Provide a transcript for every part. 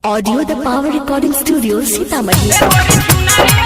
Audio द power recording studio Sitamarhi.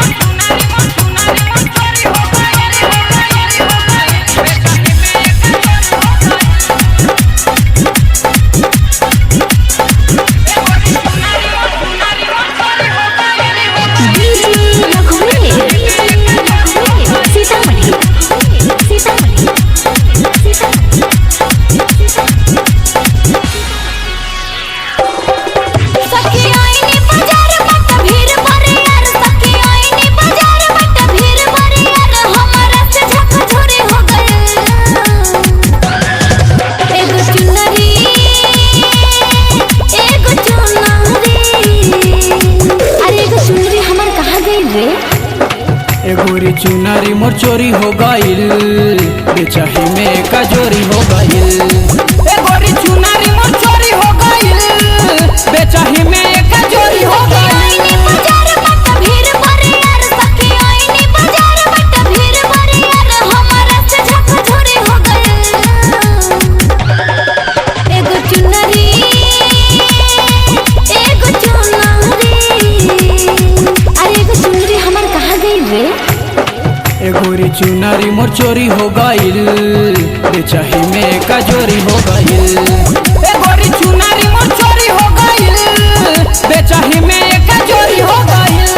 एगोरी चुनारी मोर चोरी हो गईल, बेचाही में का जोरी हो गईल। एगोरी चुनारी मोर चोरी हो गईल, बेचाही में का जोरी हो गईल। एगोरी चुनारी मोर चोरी हो गईल, बेचाही में का जोरी हो गईल। एगोरी चुनारी मोर चोरी हो गईल, बेचाही में का जोरी हो गईल।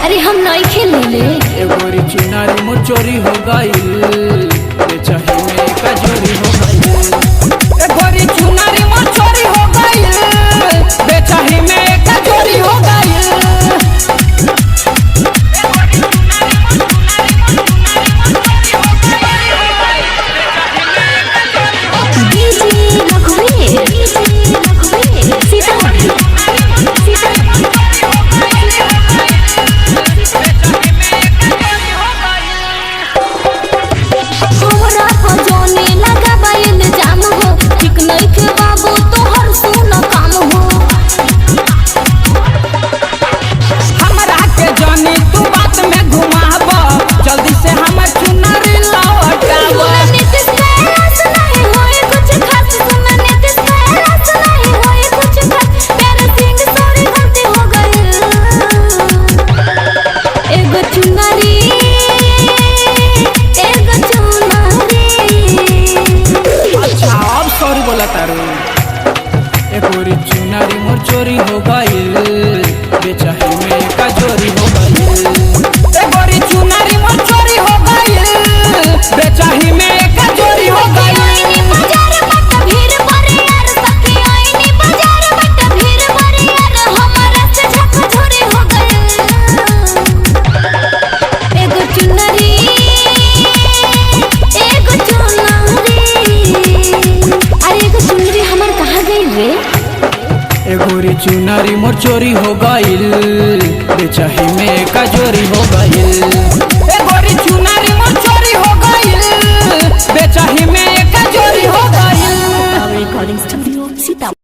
अरे हम नहीं खेले ले। एगोरी चुनारी मोर चोरी हो गईल, बेचाही में का जोरी हो गईल। एगोरी चुनारी मोर चोरी हो गईल, बेचाही में का जोरी हो गईल। एगोरी चुनारी मोर चोरी हो गईल, बेचाही में का जोरी हो गईल। एगोरी चुनारी मोर चोरी हो गईल, बेचाही में का जोरी हो गईल। एगोरी चुनारी मोर चोरी हो गईल, बेचाही में का जोरी हो गईल।